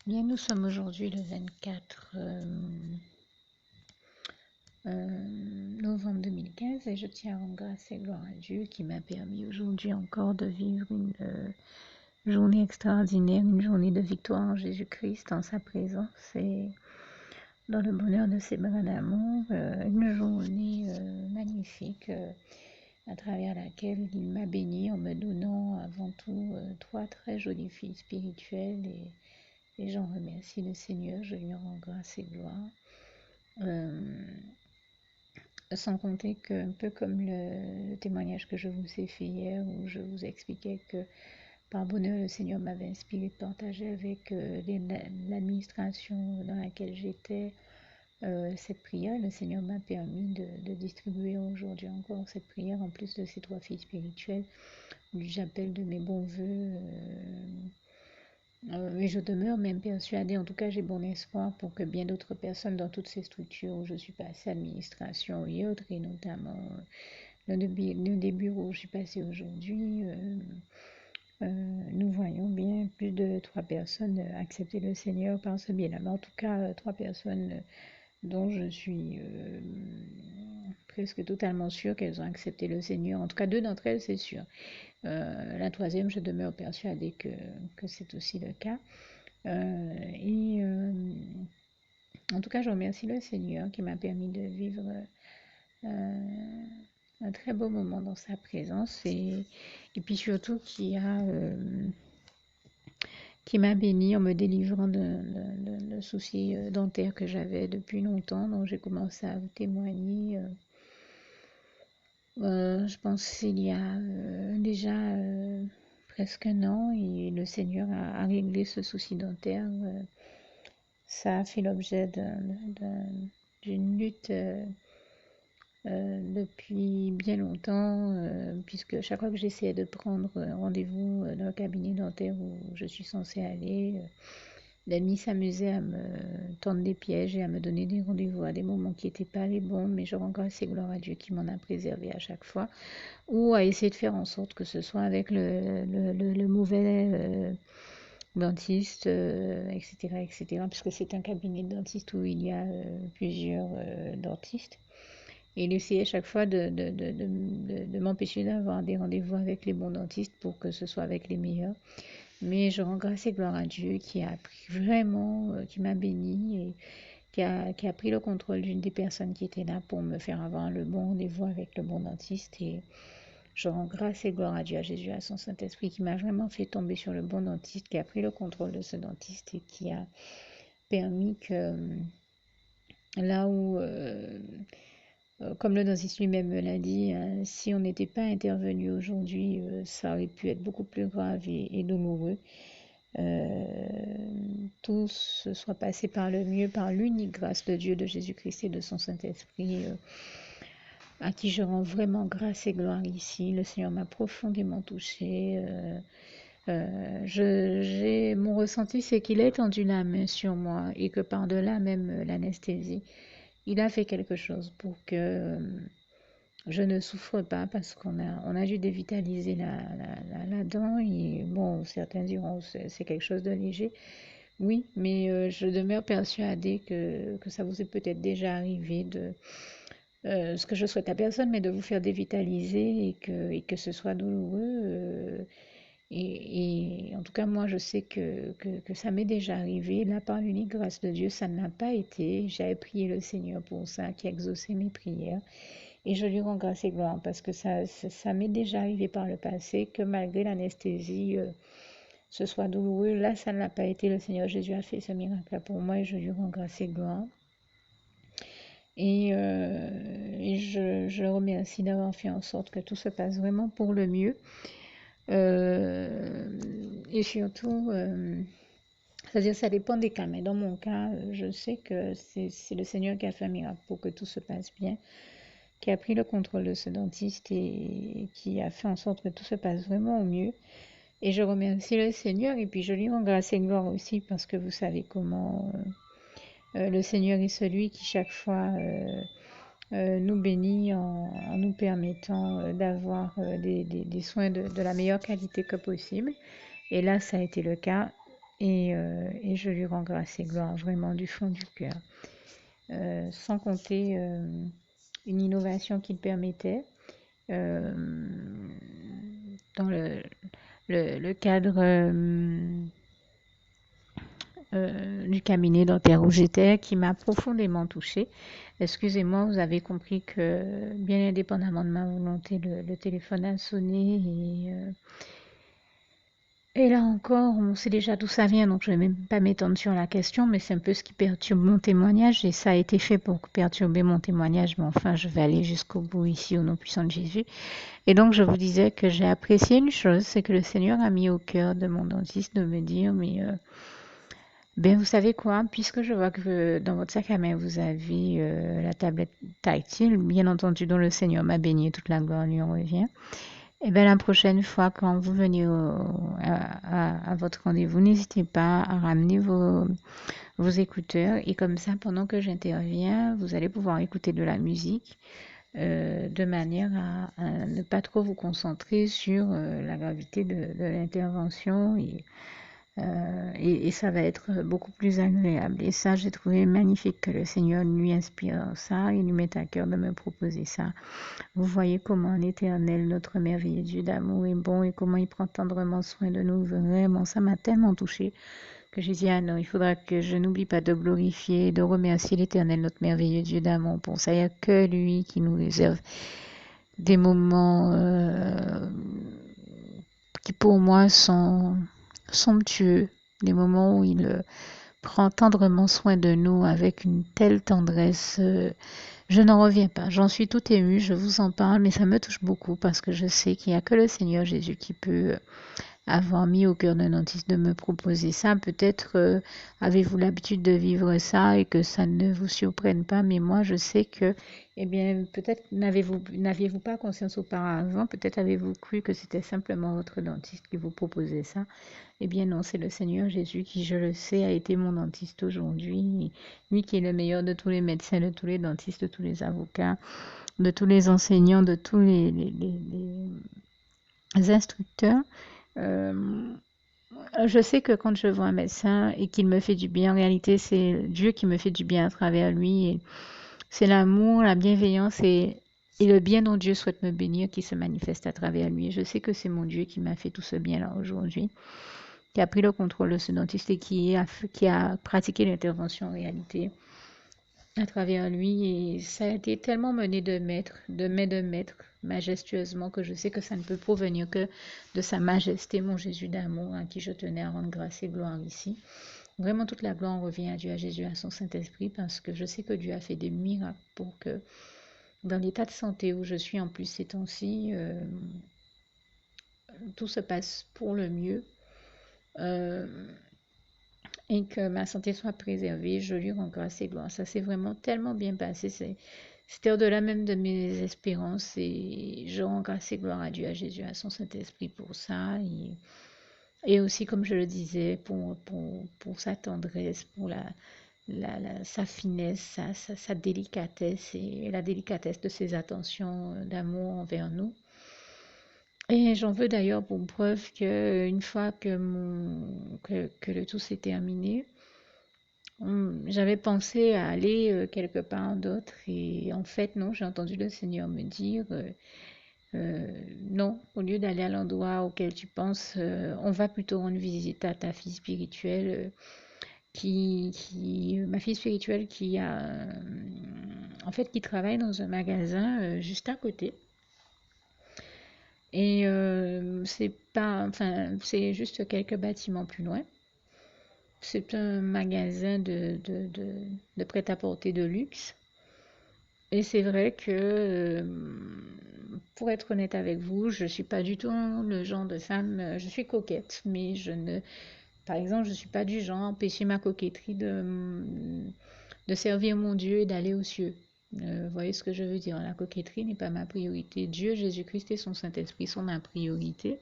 Bien, nous sommes aujourd'hui le 24 novembre 2015 et je tiens à rendre grâce et gloire à Dieu qui m'a permis aujourd'hui encore de vivre une journée extraordinaire, une journée de victoire en Jésus-Christ, en sa présence et dans le bonheur de ses bras d'amour, une journée magnifique à travers laquelle il m'a béni en me donnant avant tout trois très jolies filles spirituelles et j'en remercie le Seigneur, je lui rends grâce et gloire. Sans compter que, un peu comme le témoignage que je vous ai fait hier, où je vous expliquais que par bonheur, le Seigneur m'avait inspiré de partager avec l'administration dans laquelle j'étais cette prière. Le Seigneur m'a permis de distribuer aujourd'hui encore cette prière en plus de ces trois filles spirituelles. J'appelle de mes bons voeux. Et je demeure même persuadée, en tout cas j'ai bon espoir pour que bien d'autres personnes dans toutes ces structures où je suis passée, administration et autres, et notamment des bureaux où je suis passée aujourd'hui, nous voyons bien plus de trois personnes accepter le Seigneur par ce biais-là. Mais en tout cas, trois personnes dont je suis presque totalement sûre qu'elles ont accepté le Seigneur. En tout cas, deux d'entre elles, c'est sûr. La troisième, je demeure persuadée que c'est aussi le cas. En tout cas, je remercie le Seigneur qui m'a permis de vivre un très beau moment dans sa présence et puis surtout qui m'a béni en me délivrant de soucis dentaires que j'avais depuis longtemps, dont j'ai commencé à vous témoigner. Je pense qu'il y a déjà presque un an et le Seigneur a réglé ce souci dentaire. Ça a fait l'objet d'une lutte depuis bien longtemps, puisque chaque fois que j'essayais de prendre rendez-vous dans le cabinet dentaire où je suis censée aller, l'ennemi s'amusait à me tendre des pièges et à me donner des rendez-vous à des moments qui n'étaient pas les bons, mais je rends grâce et gloire à Dieu qui m'en a préservé à chaque fois, ou à essayer de faire en sorte que ce soit avec le mauvais dentiste, etc., etc., puisque c'est un cabinet de dentiste où il y a plusieurs dentistes. Et il essayait chaque fois de m'empêcher d'avoir des rendez-vous avec les bons dentistes pour que ce soit avec les meilleurs. Mais je rends grâce et gloire à Dieu qui a pris vraiment, qui m'a béni et qui a pris le contrôle d'une des personnes qui était là pour me faire avoir le bon rendez-vous avec le bon dentiste. Et je rends grâce et gloire à Dieu, à Jésus, à son Saint-Esprit qui m'a vraiment fait tomber sur le bon dentiste, qui a pris le contrôle de ce dentiste et qui a permis que là où, comme le dentiste lui-même me l'a dit, si on n'était pas intervenu aujourd'hui, ça aurait pu être beaucoup plus grave et douloureux. Tout se soit passé par le mieux, par l'unique grâce de Dieu, de Jésus-Christ et de son Saint-Esprit, à qui je rends vraiment grâce et gloire ici. Le Seigneur m'a profondément touchée. Mon ressenti, c'est qu'il a étendu la main sur moi et que par-delà même l'anesthésie, il a fait quelque chose pour que je ne souffre pas parce on a dû dévitaliser la dent et bon, certains diront c'est quelque chose de léger. Oui, mais je demeure persuadée que ça vous est peut-être déjà arrivé ce que je souhaite à personne, mais de vous faire dévitaliser et que ce soit douloureux. Et en tout cas, moi, je sais que ça m'est déjà arrivé. Là, par l'unique grâce de Dieu, ça ne l'a pas été. J'avais prié le Seigneur pour ça, qui a exaucé mes prières. Et je lui rends grâce et gloire parce que ça m'est déjà arrivé par le passé, que malgré l'anesthésie, ce soit douloureux. Là, ça ne l'a pas été. Le Seigneur Jésus a fait ce miracle-là pour moi et je lui rends grâce et gloire. Et je le remercie d'avoir fait en sorte que tout se passe vraiment pour le mieux. Et surtout, c'est-à-dire ça dépend des cas, mais dans mon cas, je sais que c'est le Seigneur qui a fait un miracle pour que tout se passe bien, qui a pris le contrôle de ce dentiste et qui a fait en sorte que tout se passe vraiment au mieux. Et je remercie le Seigneur et puis je lui rends grâce et gloire aussi parce que vous savez comment le Seigneur est celui qui chaque fois nous bénit en nous permettant d'avoir des soins de la meilleure qualité que possible. Et là, ça a été le cas. et je lui rends grâce et gloire vraiment du fond du cœur. Sans compter une innovation qu'il permettait euh, dans le cadre du cabinet dentaire où j'étais qui m'a profondément touchée. Excusez-moi, vous avez compris que bien indépendamment de ma volonté, le téléphone a sonné et là encore, on sait déjà d'où ça vient, donc je ne vais même pas m'étendre sur la question, mais c'est un peu ce qui perturbe mon témoignage et ça a été fait pour perturber mon témoignage, mais enfin, je vais aller jusqu'au bout ici au nom puissant de Jésus. Et donc, je vous disais que j'ai apprécié une chose, c'est que le Seigneur a mis au cœur de mon dentiste de me dire, mais ben, vous savez quoi, puisque je vois que dans votre sac à main, vous avez la tablette tactile, bien entendu, dont le Seigneur m'a béni, toute la gloire lui en revient. Et bien, la prochaine fois, quand vous venez à votre rendez-vous, n'hésitez pas à ramener vos écouteurs. Et comme ça, pendant que j'interviens, vous allez pouvoir écouter de la musique de manière à ne pas trop vous concentrer sur la gravité de l'intervention et ça va être beaucoup plus agréable. Et ça, j'ai trouvé magnifique que le Seigneur lui inspire ça et lui mette à cœur de me proposer ça. Vous voyez comment l'Éternel, notre merveilleux Dieu d'amour, est bon et comment il prend tendrement soin de nous. Vraiment, ça m'a tellement touchée que j'ai dit, ah non, il faudra que je n'oublie pas de glorifier, de remercier l'Éternel, notre merveilleux Dieu d'amour. Pour ça, il n'y a que lui qui nous réserve des moments qui pour moi sont somptueux, des moments où il prend tendrement soin de nous avec une telle tendresse. Je n'en reviens pas, j'en suis tout émue, je vous en parle, mais ça me touche beaucoup parce que je sais qu'il n'y a que le Seigneur Jésus qui peut avoir mis au cœur d'un dentiste de me proposer ça. Peut-être avez-vous l'habitude de vivre ça et que ça ne vous surprenne pas, mais moi je sais que, eh bien, peut-être n'aviez-vous pas conscience auparavant, peut-être avez-vous cru que c'était simplement votre dentiste qui vous proposait ça. Eh bien non, c'est le Seigneur Jésus qui, je le sais, a été mon dentiste aujourd'hui. Lui qui est le meilleur de tous les médecins, de tous les dentistes, de tous les avocats, de tous les enseignants, de tous les instructeurs. Euh, je sais que quand je vois un médecin et qu'il me fait du bien, en réalité, c'est Dieu qui me fait du bien à travers lui. Et c'est l'amour, la bienveillance et le bien dont Dieu souhaite me bénir qui se manifeste à travers lui. Et je sais que c'est mon Dieu qui m'a fait tout ce bien-là aujourd'hui, qui a pris le contrôle de ce dentiste et qui a pratiqué l'intervention en réalité à travers lui. Et ça a été tellement mené de maître, de maître, majestueusement, que je sais que ça ne peut provenir que de sa majesté, mon Jésus d'amour, à qui je tenais à rendre grâce et gloire ici. Vraiment, toute la gloire revient à Dieu, à Jésus, à son Saint-Esprit, parce que je sais que Dieu a fait des miracles pour que, dans l'état de santé où je suis en plus ces temps-ci, tout se passe pour le mieux. Et que ma santé soit préservée, je lui rends grâce et gloire. Ça s'est vraiment tellement bien passé. C'était au-delà même de mes espérances et je rends grâce et gloire à Dieu, à Jésus, à son Saint-Esprit pour ça. Et aussi, comme je le disais, pour sa tendresse, pour sa finesse, sa délicatesse et la délicatesse de ses attentions d'amour envers nous. Et j'en veux d'ailleurs pour preuve que une fois que le tout s'est terminé, j'avais pensé à aller quelque part d'autre et en fait non, j'ai entendu le Seigneur me dire non, au lieu d'aller à l'endroit auquel tu penses, on va plutôt rendre visite à ta fille spirituelle ma fille spirituelle qui a en fait qui travaille dans un magasin juste à côté. Et c'est pas, enfin, c'est juste quelques bâtiments plus loin. C'est un magasin de prêt-à-porter de luxe. Et c'est vrai que, pour être honnête avec vous, je ne suis pas du tout le genre de femme, je suis coquette, mais par exemple, je ne suis pas du genre à empêcher ma coquetterie de servir mon Dieu et d'aller aux cieux. Vous voyez ce que je veux dire? La coquetterie n'est pas ma priorité. Dieu, Jésus-Christ et son Saint-Esprit sont ma priorité.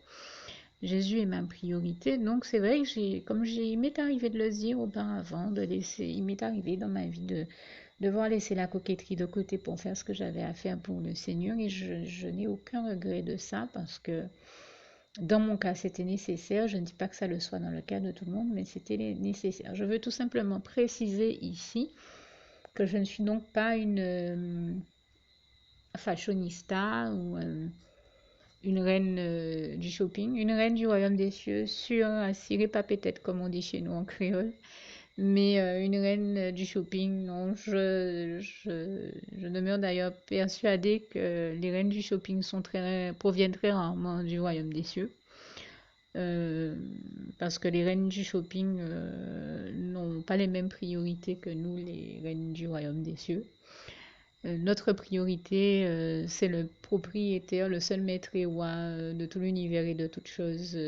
Jésus est ma priorité. Donc c'est vrai que il m'est arrivé de le dire auparavant, il m'est arrivé dans ma vie de devoir laisser la coquetterie de côté pour faire ce que j'avais à faire pour le Seigneur. Et je n'ai aucun regret de ça parce que Dans mon cas, c'était nécessaire. Je ne dis pas que ça le soit dans le cas de tout le monde, mais c'était nécessaire. Je veux tout simplement préciser ici que je ne suis donc pas une fashionista ou une reine du shopping, une reine du royaume des cieux, sur un ciré pas peut-être comme on dit chez nous en créole, mais une reine du shopping, non, je demeure d'ailleurs persuadée que les reines du shopping proviennent très rarement du royaume des cieux. Euh, Parce que les reines du shopping n'ont pas les mêmes priorités que nous, les reines du royaume des cieux. Notre priorité, c'est le propriétaire, le seul maître et roi de tout l'univers et de toutes choses,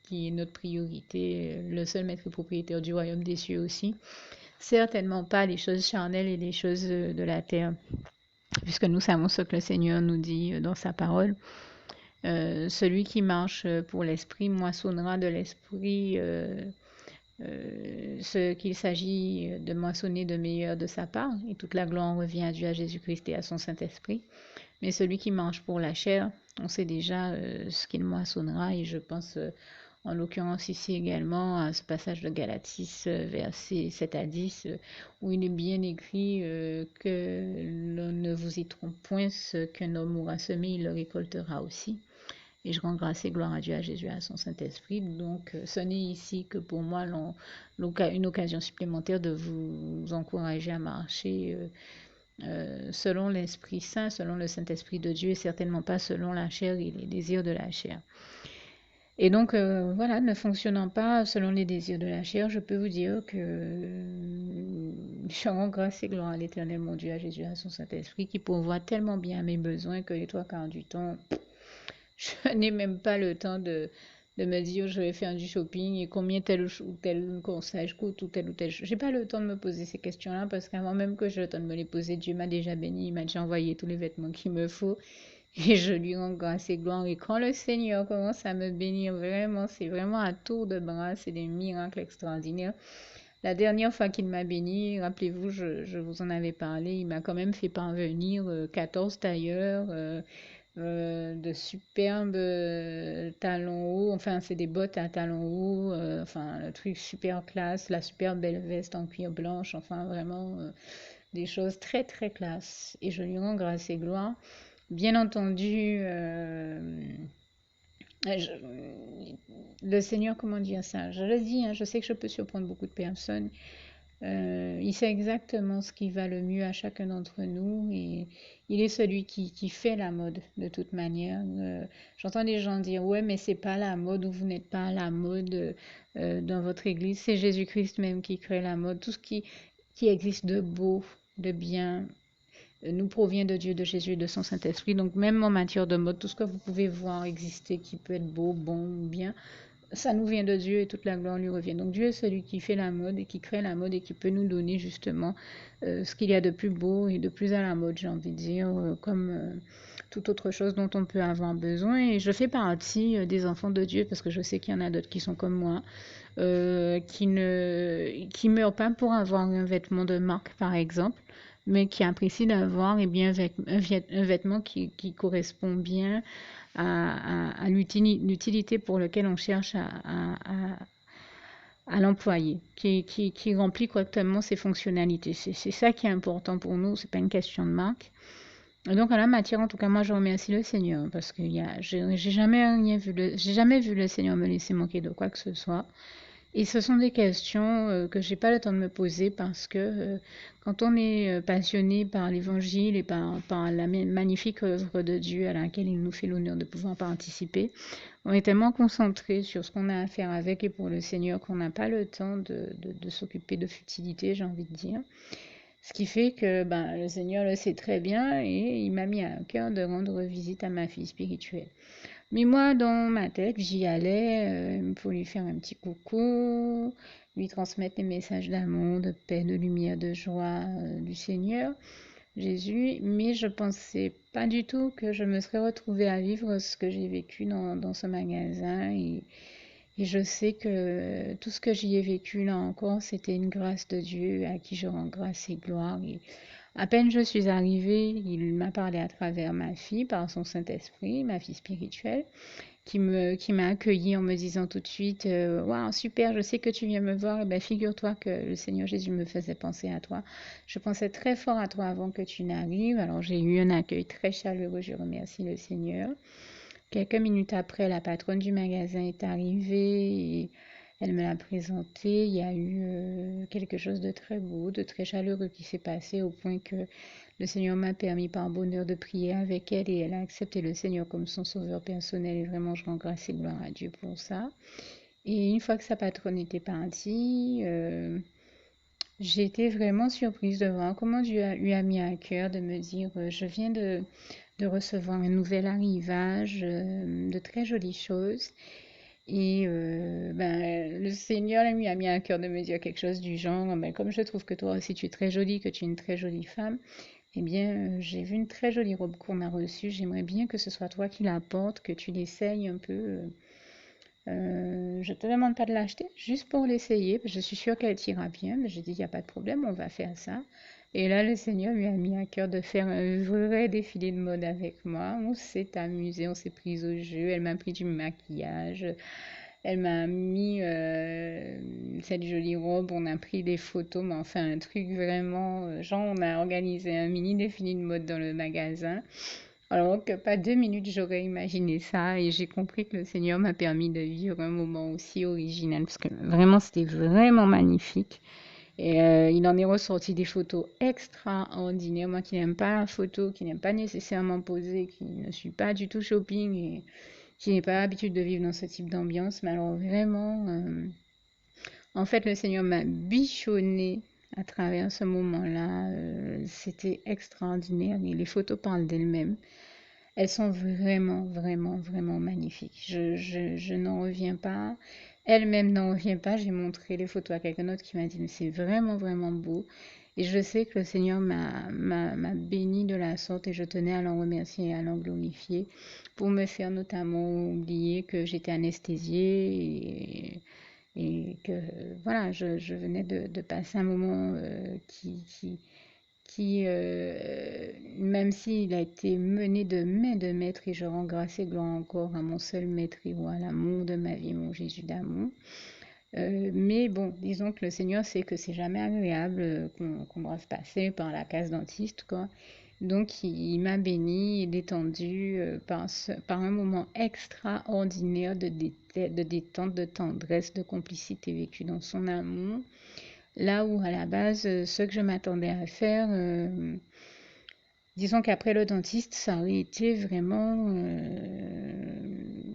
qui est notre priorité, le seul maître et propriétaire du royaume des cieux aussi. Certainement pas les choses charnelles et les choses de la terre, puisque nous savons ce que le Seigneur nous dit dans sa parole. Celui qui marche pour l'esprit moissonnera de l'esprit ce qu'il s'agit de moissonner de meilleur de sa part, et toute la gloire revient à Dieu, à Jésus-Christ et à son Saint-Esprit. Mais celui qui marche pour la chair, on sait déjà ce qu'il moissonnera, et je pense en l'occurrence ici également à ce passage de Galates 6, versets 7 à 10, où il est bien écrit que l'on ne vous y trompe point, ce qu'un homme aura semé, il le récoltera aussi. Et je rends grâce et gloire à Dieu, à Jésus, à son Saint-Esprit. Donc, ce n'est ici que pour moi une occasion supplémentaire de vous encourager à marcher selon l'Esprit Saint, selon le Saint-Esprit de Dieu, et certainement pas selon la chair et les désirs de la chair. Et donc, voilà, ne fonctionnant pas selon les désirs de la chair, je peux vous dire que je rends grâce et gloire à l'Éternel, mon Dieu, à Jésus, à son Saint-Esprit, qui pourvoit tellement bien à mes besoins que les trois quarts du temps, je n'ai même pas le temps de me dire je vais faire du shopping et combien tel ou tel corsage coûte ou tel. J'ai pas le temps de me poser ces questions-là parce qu'avant même que j'ai le temps de me les poser, Dieu m'a déjà béni, il m'a déjà envoyé tous les vêtements qu'il me faut et je lui rends grâce et gloire. Et quand le Seigneur commence à me bénir, vraiment, c'est vraiment à tour de bras, c'est des miracles extraordinaires. La dernière fois qu'il m'a béni, rappelez-vous, je vous en avais parlé, il m'a quand même fait parvenir 14 tailleurs. De superbes talons hauts, enfin c'est des bottes à talons hauts, enfin le truc super classe, la super belle veste en cuir blanche, enfin vraiment des choses très très classe. Et je lui rends grâce et gloire. Bien entendu, je- le Seigneur, comment dire ça? Je le dis, hein, je sais que je peux surprendre beaucoup de personnes. Il sait exactement ce qui va le mieux à chacun d'entre nous et il est celui qui fait la mode de toute manière. J'entends des gens dire ouais mais c'est pas la mode ou vous n'êtes pas à la mode dans votre église. C'est Jésus-Christ même qui crée la mode. Tout ce qui existe de beau, de bien, nous provient de Dieu, de Jésus et de son Saint-Esprit. Donc même en matière de mode, tout ce que vous pouvez voir exister qui peut être beau, bon ou bien, ça nous vient de Dieu et toute la gloire lui revient. Donc Dieu est celui qui fait la mode et qui crée la mode et qui peut nous donner justement ce qu'il y a de plus beau et de plus à la mode, j'ai envie de dire, comme toute autre chose dont on peut avoir besoin. Et je fais partie des enfants de Dieu parce que je sais qu'il y en a d'autres qui sont comme moi, qui meurent pas pour avoir un vêtement de marque, par exemple, mais qui apprécient d'avoir eh bien, un vêtement qui correspond bien à l'utilité pour laquelle on cherche à l'employer, qui remplit correctement ses fonctionnalités. C'est ça qui est important pour nous, c'est pas une question de marque. Et donc en la matière, en tout cas, moi je remercie le Seigneur parce que j'ai jamais rien vu, j'ai jamais vu le Seigneur me laisser manquer de quoi que ce soit. Et ce sont des questions que j'ai pas le temps de me poser parce que quand on est passionné par l'évangile et par la magnifique œuvre de Dieu à laquelle il nous fait l'honneur de pouvoir participer, on est tellement concentré sur ce qu'on a à faire avec et pour le Seigneur qu'on n'a pas le temps de s'occuper de futilité, j'ai envie de dire. Ce qui fait que ben, le Seigneur le sait très bien et il m'a mis à cœur de rendre visite à ma fille spirituelle. Mais moi, dans ma tête, j'y allais pour lui faire un petit coucou, lui transmettre les messages d'amour, de paix, de lumière, de joie du Seigneur Jésus. Mais je pensais pas du tout que je me serais retrouvée à vivre ce que j'ai vécu dans ce magasin. Et je sais que tout ce que j'y ai vécu là encore, c'était une grâce de Dieu à qui je rends grâce et gloire. Et à peine je suis arrivée, il m'a parlé à travers ma fille, par son Saint-Esprit, ma fille spirituelle. qui m'a accueilli en me disant tout de suite, waouh, super, je sais que tu viens me voir. Et ben, figure-toi que le Seigneur Jésus me faisait penser à toi. Je pensais très fort à toi avant que tu n'arrives. Alors, j'ai eu un accueil très chaleureux. Je remercie le Seigneur. Quelques minutes après, la patronne du magasin est arrivée et elle me l'a présenté. Il y a eu quelque chose de très beau, de très chaleureux qui s'est passé au point que le Seigneur m'a permis par bonheur de prier avec elle et elle a accepté le Seigneur comme son sauveur personnel et vraiment je rends grâce et gloire à Dieu pour ça. Et une fois que sa patronne était partie, j'ai été vraiment surprise de voir comment Dieu lui a mis à cœur de me dire je viens de recevoir un nouvel arrivage, de très jolies choses. Et ben, le Seigneur lui a mis à cœur de me dire quelque chose du genre, ben, comme je trouve que toi aussi tu es très jolie, que tu es une très jolie femme, eh bien j'ai vu une très jolie robe qu'on a reçue, j'aimerais bien que ce soit toi qui la portes, que tu l'essayes un peu. Je te demande pas de l'acheter, juste pour l'essayer, je suis sûre qu'elle t'ira bien. Mais j'ai dit, il n'y a pas de problème, on va faire ça. Et là, le Seigneur lui a mis à cœur de faire un vrai défilé de mode avec moi. On s'est amusé, on s'est pris au jeu. Elle m'a pris du maquillage. Elle m'a mis cette jolie robe. On a pris des photos, mais enfin, un truc vraiment. Genre, on a organisé un mini défilé de mode dans le magasin. Alors que pas 2 minutes, j'aurais imaginé ça et j'ai compris que le Seigneur m'a permis de vivre un moment aussi original parce que vraiment, c'était vraiment magnifique. Et il en est ressorti des photos extraordinaires. Moi qui n'aime pas la photo, qui n'aime pas nécessairement poser, qui ne suis pas du tout shopping et qui n'ai pas l'habitude de vivre dans ce type d'ambiance, mais alors vraiment, en fait, le Seigneur m'a bichonné à travers ce moment-là. C'était extraordinaire et les photos parlent d'elles-mêmes. Elles sont vraiment, vraiment, vraiment magnifiques. Je n'en reviens pas. Elle-même n'en revient pas. J'ai montré les photos à quelqu'un d'autre qui m'a dit, mais c'est vraiment, vraiment beau. Et je sais que le Seigneur m'a béni de la sorte et je tenais à l'en remercier et à l'en glorifier pour me faire notamment oublier que j'étais anesthésiée et que voilà, je venais de passer un moment même s'il a été mené de main de maître, et je rends grâce et gloire encore à mon seul maître et roi, l'amour de ma vie, mon Jésus d'amour. Mais bon, disons que le Seigneur sait que c'est jamais agréable, qu'on doive passer par la case dentiste, quoi. Donc, il m'a béni et détendu par un moment extraordinaire de détente, de tendresse, de complicité vécue dans son amour. Là où, à la base, ce que je m'attendais à faire, disons qu'après le dentiste, ça aurait été vraiment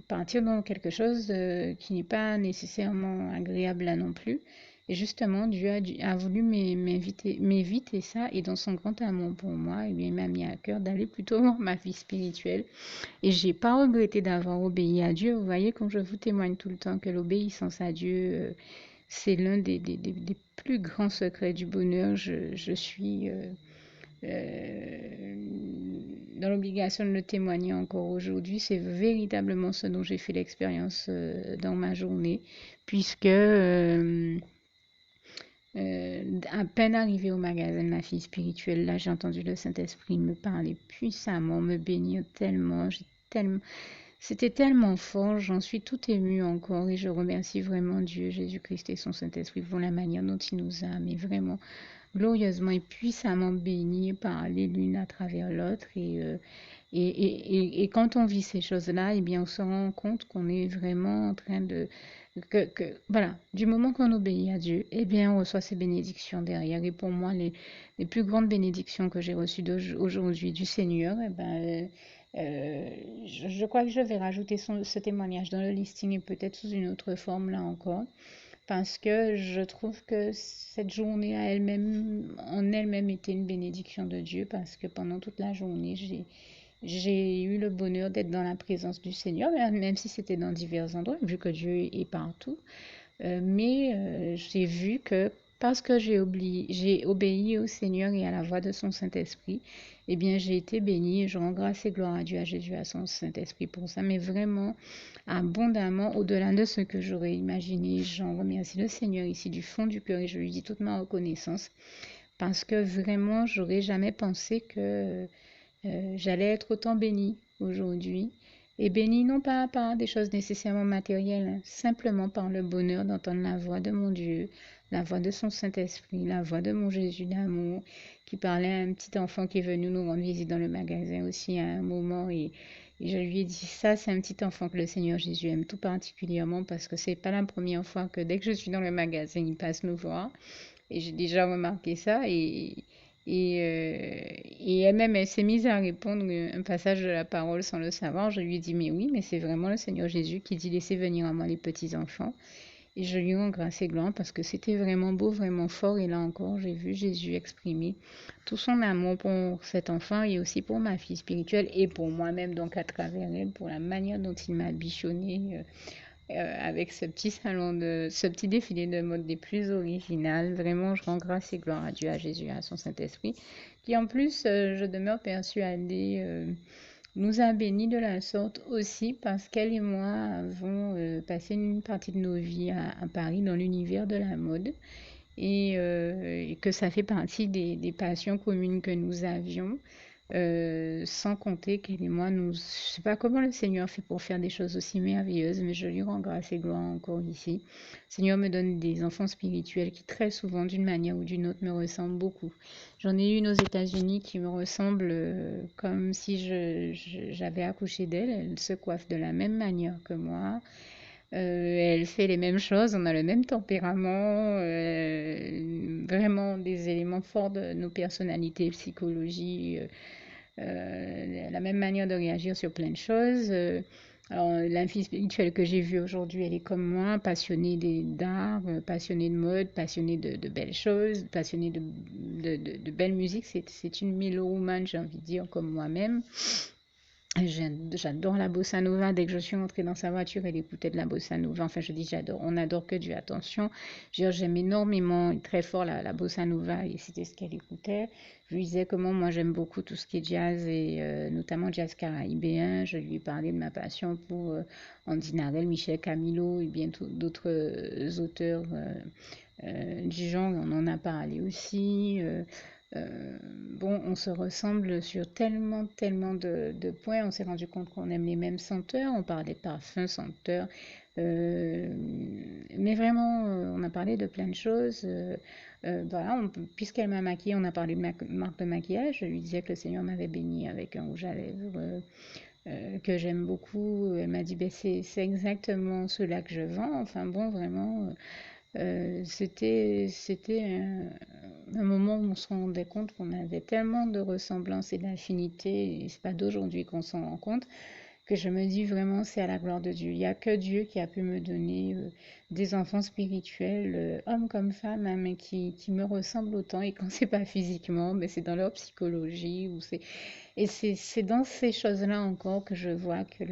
partir dans quelque chose qui n'est pas nécessairement agréable là non plus. Et justement, Dieu a voulu m'éviter ça. Et dans son grand amour pour moi, il m'a mis à cœur d'aller plutôt dans ma vie spirituelle. Et j'ai pas regretté d'avoir obéi à Dieu. Vous voyez, comme je vous témoigne tout le temps que l'obéissance à Dieu, c'est l'un des plus grands secrets du bonheur. Je suis dans l'obligation de le témoigner encore aujourd'hui. C'est véritablement ce dont j'ai fait l'expérience dans ma journée, puisque à peine arrivée au magasin de ma fille spirituelle, là j'ai entendu le Saint-Esprit me parler puissamment, me bénir tellement, c'était tellement fort, j'en suis tout émue encore et je remercie vraiment Dieu, Jésus-Christ et son Saint-Esprit pour la manière dont il nous a, mais vraiment glorieusement et puissamment bénis par les l'une à travers l'autre. Et quand on vit ces choses-là, eh bien, on se rend compte qu'on est vraiment en train de... voilà, du moment qu'on obéit à Dieu, eh bien, on reçoit ces bénédictions derrière. Et pour moi, les plus grandes bénédictions que j'ai reçues aujourd'hui du Seigneur, eh ben, je crois que je vais rajouter ce témoignage dans le listing et peut-être sous une autre forme là encore parce que je trouve que cette journée en elle-même était une bénédiction de Dieu parce que pendant toute la journée, j'ai eu le bonheur d'être dans la présence du Seigneur, même si c'était dans divers endroits, vu que Dieu est partout. Mais j'ai vu que parce que j'ai obéi au Seigneur et à la voix de son Saint-Esprit, eh bien, j'ai été bénie et je rends grâce et gloire à Dieu, à Jésus, à son Saint-Esprit pour ça, mais vraiment abondamment, au-delà de ce que j'aurais imaginé. J'en remercie le Seigneur ici du fond du cœur et je lui dis toute ma reconnaissance parce que vraiment, j'aurais jamais pensé que j'allais être autant bénie aujourd'hui. Et béni non pas par des choses nécessairement matérielles, hein, simplement par le bonheur d'entendre la voix de mon Dieu, la voix de son Saint-Esprit, la voix de mon Jésus d'amour, qui parlait à un petit enfant qui est venu nous rendre visite dans le magasin aussi à un moment. Et je lui ai dit, ça, c'est un petit enfant que le Seigneur Jésus aime tout particulièrement parce que c'est pas la première fois que dès que je suis dans le magasin, il passe nous voir. Et j'ai déjà remarqué ça. Et elle-même, elle s'est mise à répondre un passage de la parole sans le savoir. Je lui ai dit, mais oui, mais c'est vraiment le Seigneur Jésus qui dit, laissez venir à moi les petits-enfants. Et je lui rends grâce et gloire parce que c'était vraiment beau, vraiment fort. Et là encore, j'ai vu Jésus exprimer tout son amour pour cet enfant et aussi pour ma fille spirituelle et pour moi-même, donc à travers elle, pour la manière dont il m'a bichonné avec ce petit défilé de mode des plus originales. Vraiment, je rends grâce et gloire à Dieu, à Jésus, à son Saint-Esprit, qui en plus, je demeure persuadée, nous a bénis de la sorte aussi parce qu'elle et moi avons passé une partie de nos vies à Paris dans l'univers de la mode et que ça fait partie des passions communes que nous avions. Sans compter qu'elle et moi, je sais pas comment le Seigneur fait pour faire des choses aussi merveilleuses, mais je lui rends grâce et gloire encore ici. Le Seigneur me donne des enfants spirituels qui très souvent, d'une manière ou d'une autre, me ressemblent beaucoup. J'en ai une aux États-Unis qui me ressemble comme si j'avais accouché d'elle. Elle se coiffe de la même manière que moi. Elle fait les mêmes choses, on a le même tempérament, vraiment des éléments forts de nos personnalités, psychologie, la même manière de réagir sur plein de choses. Alors, la fille spirituelle que j'ai vue aujourd'hui, elle est comme moi, passionnée d'art, passionnée de mode, passionnée de belles choses, passionnée de belle musique. C'est une mélomane, j'ai envie de dire, comme moi-même. J'adore la bossa nova. Dès que je suis entrée dans sa voiture, elle écoutait de la bossa nova. Enfin, je dis j'adore. On adore que Dieu. Attention. J'aime énormément, très fort la bossa nova et c'était ce qu'elle écoutait. Je lui disais comment moi j'aime beaucoup tout ce qui est jazz et notamment jazz caribéen. Je lui ai parlé de ma passion pour Andy Narell, Michel Camilo et bien d'autres auteurs du genre. On en a parlé aussi. Bon, on se ressemble sur tellement, tellement de points. On s'est rendu compte qu'on aime les mêmes senteurs. On parlait de parfums, senteurs. Euh, mais vraiment, on a parlé de plein de choses. Voilà, puisqu'elle m'a maquillée, on a parlé de marque de maquillage. Je lui disais que le Seigneur m'avait béni avec un rouge à lèvres que j'aime beaucoup. Elle m'a dit, ben, c'est exactement cela que je vends. Enfin bon, vraiment, c'était un moment où on se rendait compte qu'on avait tellement de ressemblances et d'affinités, et c'est pas d'aujourd'hui qu'on s'en rend compte, que je me dis vraiment c'est à la gloire de Dieu. Il n'y a que Dieu qui a pu me donner des enfants spirituels, hommes comme femmes, hein, mais qui me ressemblent autant. Et quand c'est pas physiquement, mais c'est dans leur psychologie. Et c'est dans ces choses-là encore que je vois que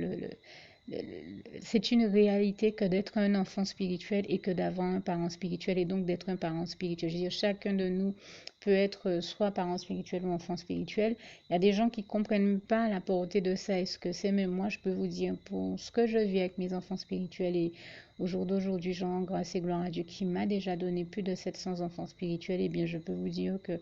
c'est une réalité que d'être un enfant spirituel et que d'avoir un parent spirituel et donc d'être un parent spirituel. Je veux dire, chacun de nous peut être soit parent spirituel ou enfant spirituel. Il y a des gens qui ne comprennent pas la portée de ça et ce que c'est, mais moi je peux vous dire pour ce que je vis avec mes enfants spirituels et au jour d'aujourd'hui, je rends grâce et gloire à Dieu qui m'a déjà donné plus de 700 enfants spirituels, et bien je peux vous dire que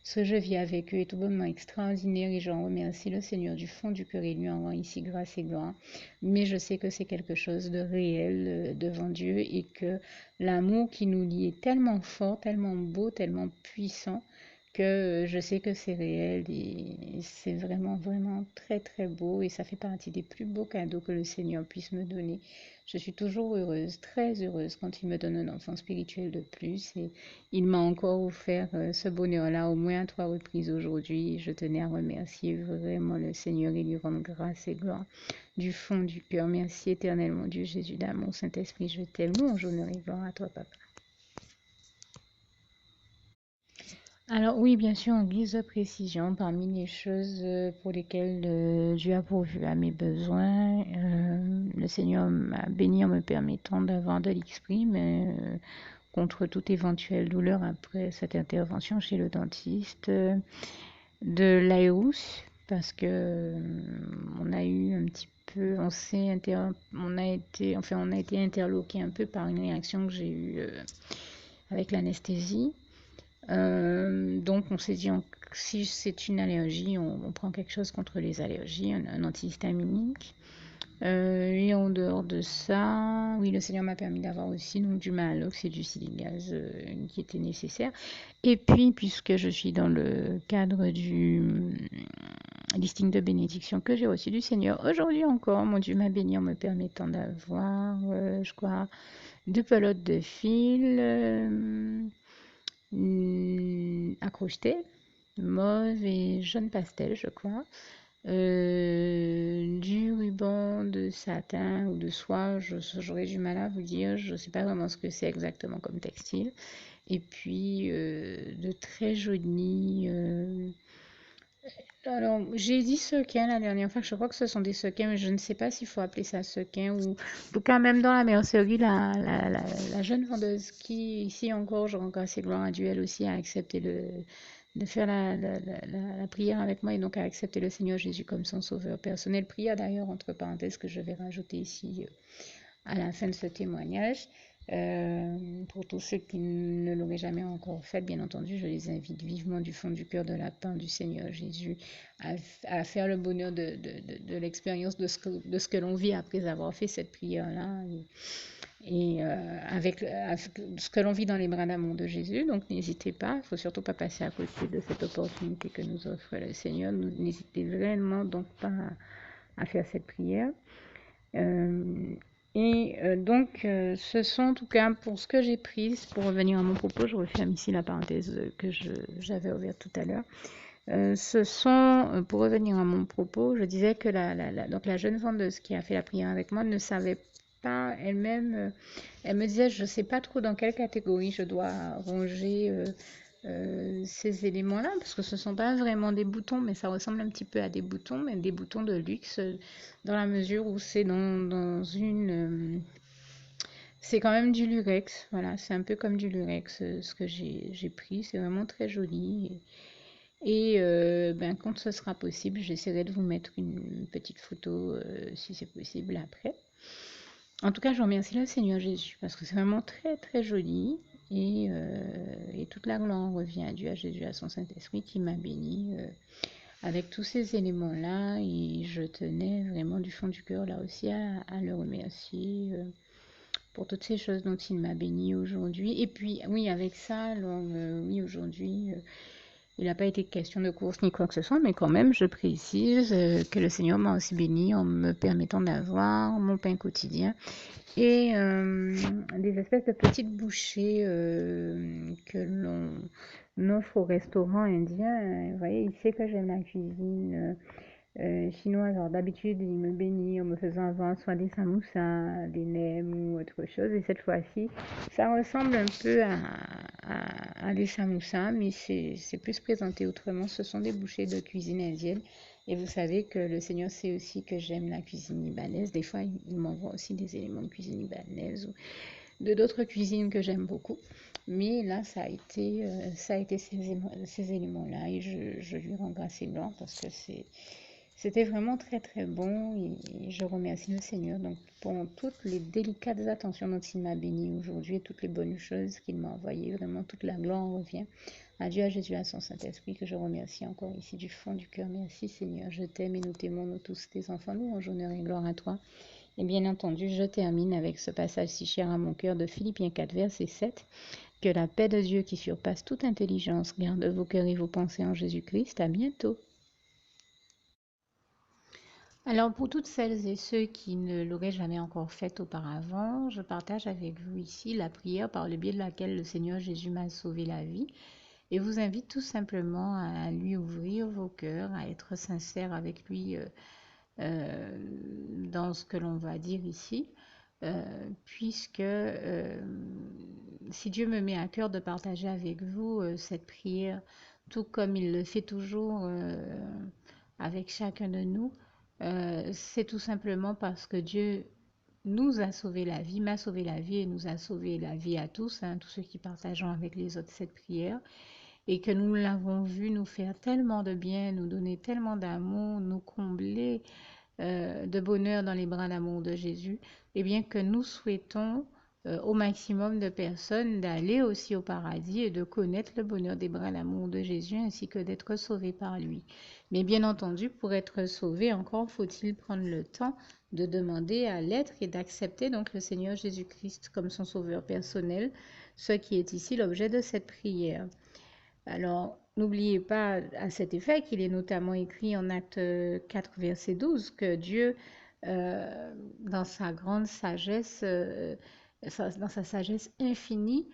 ce que je vis avec eux est tout bonnement extraordinaire et j'en remercie le Seigneur du fond du cœur et lui en rend ici grâce et gloire. Mais je sais que c'est quelque chose de réel devant Dieu et que l'amour qui nous lie est tellement fort, tellement beau, tellement puissant que je sais que c'est réel et c'est vraiment, vraiment très, très beau et ça fait partie des plus beaux cadeaux que le Seigneur puisse me donner. Je suis toujours heureuse, très heureuse quand il me donne un enfant spirituel de plus et il m'a encore offert ce bonheur-là au moins à 3 reprises aujourd'hui. Je tenais à remercier vraiment le Seigneur et lui rendre grâce et gloire du fond du cœur. Merci éternellement, Dieu Jésus d'amour, Saint-Esprit, je t'aime. Louange, honneur et gloire à toi, Papa. Alors oui, bien sûr, en guise de précision, parmi les choses pour lesquelles Dieu a pourvu à mes besoins, le Seigneur m'a béni en me permettant d'avoir de l'esprit, mais contre toute éventuelle douleur après cette intervention chez le dentiste, de l'aérus, parce que on a eu un petit peu, on a été interloqué un peu par une réaction que j'ai eue avec l'anesthésie. Donc on s'est dit, si c'est une allergie, on prend quelque chose contre les allergies, un antihistaminique. Et en dehors de ça, oui, le Seigneur m'a permis d'avoir aussi donc, du Mahalox et du Siligase qui était nécessaire. Et puis, puisque je suis dans le cadre du listing de bénédiction que j'ai reçu du Seigneur, aujourd'hui encore, mon Dieu m'a béni en me permettant d'avoir, je crois, 2 pelotes de fil à crocheter, mauve et jaune pastel, je crois. Du ruban de satin ou de soie, j'aurais du mal à vous dire, je ne sais pas vraiment ce que c'est exactement comme textile. Et puis de très jolis. Alors, j'ai dit sequins la dernière fois, je crois que ce sont des sequins, mais je ne sais pas s'il faut appeler ça sequin ou. En tout cas, même dans la mercerie, la jeune vendeuse qui, ici encore, je rends grâce et gloire à Dieu, elle aussi a accepté de faire la prière avec moi et donc a accepté le Seigneur Jésus comme son sauveur personnel. Prière d'ailleurs, entre parenthèses, que je vais rajouter ici à la fin de ce témoignage. Pour tous ceux qui ne l'auraient jamais encore fait, bien entendu, je les invite vivement du fond du cœur de la part du Seigneur Jésus à faire le bonheur de l'expérience de ce que l'on vit après avoir fait cette prière-là et avec ce que l'on vit dans les bras d'amour de Jésus. Donc n'hésitez pas, il ne faut surtout pas passer à côté de cette opportunité que nous offre le Seigneur. N'hésitez vraiment donc pas à faire cette prière. Ce sont en tout cas pour ce que j'ai pris, pour revenir à mon propos, je referme ici la parenthèse que j'avais ouverte tout à l'heure. Pour revenir à mon propos, je disais que donc la jeune vendeuse qui a fait la prière avec moi ne savait pas elle-même, elle me disait, je ne sais pas trop dans quelle catégorie je dois ranger ces éléments-là, parce que ce ne sont pas vraiment des boutons, mais ça ressemble un petit peu à des boutons, mais des boutons de luxe, dans la mesure où c'est dans une. C'est quand même du lurex, voilà, c'est un peu comme du lurex ce que j'ai pris, c'est vraiment très joli. Quand ce sera possible, j'essaierai de vous mettre une petite photo si c'est possible après. En tout cas, je remercie le Seigneur Jésus parce que c'est vraiment très très joli et toute la gloire revient à Dieu, à Jésus, à son Saint-Esprit qui m'a béni avec tous ces éléments-là et je tenais vraiment du fond du cœur là aussi à le remercier pour toutes ces choses dont il m'a béni aujourd'hui. Et puis oui, avec ça, alors, oui, aujourd'hui, il n'a pas été question de course ni quoi que ce soit, mais quand même, je précise que le Seigneur m'a aussi béni en me permettant d'avoir mon pain quotidien et des espèces de petites bouchées que l'on offre au restaurant indien. Vous voyez, il sait que j'aime la cuisine chinoise. Alors d'habitude, il me bénit en me faisant avoir soit des samoussas, des nems ou autre chose. Et cette fois-ci, ça ressemble un peu à des samoussas, mais c'est plus présenté autrement. Ce sont des bouchées de cuisine indienne. Et vous savez que le Seigneur sait aussi que j'aime la cuisine libanaise. Des fois, il m'envoie aussi des éléments de cuisine libanaise ou de d'autres cuisines que j'aime beaucoup. Mais là, ça a été ces éléments-là. Et je lui rends grâce et gloire parce que c'était vraiment très très bon et je remercie le Seigneur donc pour toutes les délicates attentions dont il m'a béni aujourd'hui et toutes les bonnes choses qu'il m'a envoyées. Vraiment, toute la gloire revient à Dieu, à Jésus, à son Saint-Esprit que je remercie encore ici du fond du cœur. Merci Seigneur, je t'aime et nous t'aimons, nous tous tes enfants, nous en honneur et gloire à toi. Et bien entendu, je termine avec ce passage si cher à mon cœur de Philippiens 4, verset 7. Que la paix de Dieu qui surpasse toute intelligence garde vos cœurs et vos pensées en Jésus-Christ. À bientôt. Alors pour toutes celles et ceux qui ne l'auraient jamais encore fait auparavant, je partage avec vous ici la prière par le biais de laquelle le Seigneur Jésus m'a sauvé la vie et vous invite tout simplement à lui ouvrir vos cœurs, à être sincère avec lui dans ce que l'on va dire ici, puisque si Dieu me met à cœur de partager avec vous cette prière, tout comme il le fait toujours avec chacun de nous, c'est tout simplement parce que Dieu nous a sauvé la vie, m'a sauvé la vie et nous a sauvé la vie à tous, hein, tous ceux qui partageons avec les autres cette prière, et que nous l'avons vu nous faire tellement de bien, nous donner tellement d'amour, nous combler de bonheur dans les bras d'amour de Jésus, et bien que nous souhaitons au maximum de personnes d'aller aussi au paradis et de connaître le bonheur des bras d'amour de Jésus ainsi que d'être sauvés par lui. Mais bien entendu, pour être sauvé, encore faut-il prendre le temps de demander à l'être et d'accepter donc le Seigneur Jésus-Christ comme son sauveur personnel, ce qui est ici l'objet de cette prière. Alors, n'oubliez pas à cet effet qu'il est notamment écrit en Acte 4, verset 12, que Dieu, dans sa grande sagesse, dans sa sagesse infinie,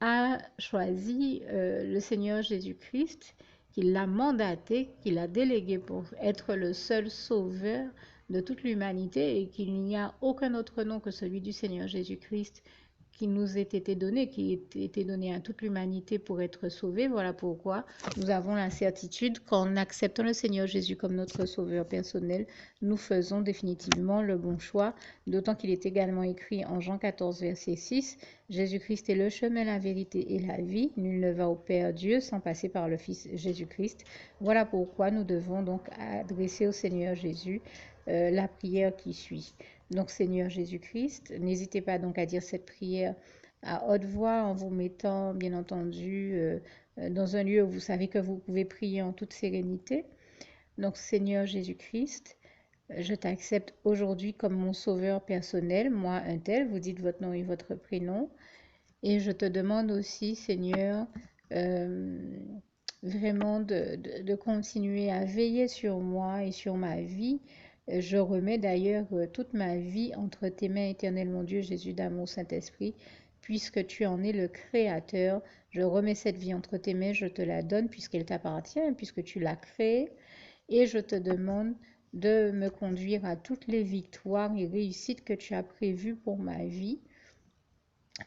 a choisi le Seigneur Jésus-Christ, qu'il l'a mandaté, qu'il a délégué pour être le seul sauveur de toute l'humanité et qu'il n'y a aucun autre nom que celui du Seigneur Jésus-Christ qui nous ait été donné, qui ait été donné à toute l'humanité pour être sauvé. Voilà pourquoi nous avons la certitude qu'en acceptant le Seigneur Jésus comme notre sauveur personnel, nous faisons définitivement le bon choix, d'autant qu'il est également écrit en Jean 14, verset 6, Jésus-Christ est le chemin, la vérité et la vie. Nul ne va au Père Dieu sans passer par le Fils Jésus-Christ. Voilà pourquoi nous devons donc adresser au Seigneur Jésus la prière qui suit. Donc Seigneur Jésus-Christ, n'hésitez pas donc à dire cette prière à haute voix en vous mettant bien entendu dans un lieu où vous savez que vous pouvez prier en toute sérénité. Donc Seigneur Jésus-Christ, je t'accepte aujourd'hui comme mon sauveur personnel, moi un tel, vous dites votre nom et votre prénom. Et je te demande aussi, Seigneur, vraiment de continuer à veiller sur moi et sur ma vie. Je remets d'ailleurs toute ma vie entre tes mains, éternel mon Dieu, Jésus d'amour, Saint-Esprit, puisque tu en es le Créateur. Je remets cette vie entre tes mains, je te la donne puisqu'elle t'appartient, puisque tu l'as créée. Et je te demande de me conduire à toutes les victoires et réussites que tu as prévues pour ma vie.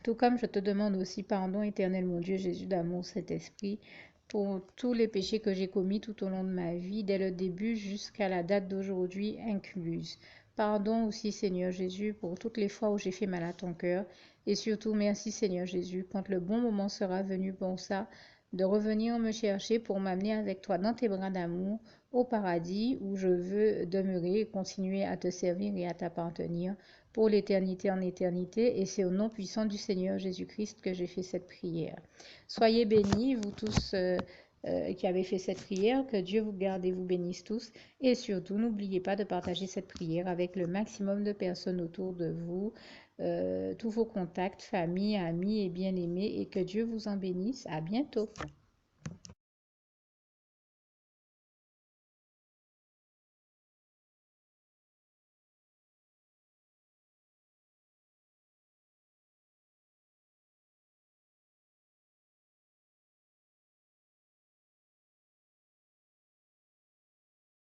Tout comme je te demande aussi pardon, éternel mon Dieu, Jésus d'amour, Saint-Esprit, pour tous les péchés que j'ai commis tout au long de ma vie, dès le début jusqu'à la date d'aujourd'hui incluse. Pardon aussi, Seigneur Jésus, pour toutes les fois où j'ai fait mal à ton cœur. Et surtout, merci, Seigneur Jésus, quand le bon moment sera venu pour ça, de revenir me chercher pour m'amener avec toi dans tes bras d'amour au paradis où je veux demeurer et continuer à te servir et à t'appartenir pour l'éternité en éternité. Et c'est au nom puissant du Seigneur Jésus-Christ que j'ai fait cette prière. Soyez bénis, vous tous qui avez fait cette prière, que Dieu vous garde et vous bénisse tous. Et surtout, n'oubliez pas de partager cette prière avec le maximum de personnes autour de vous, tous vos contacts, famille, amis et bien-aimés, et que Dieu vous en bénisse. À bientôt.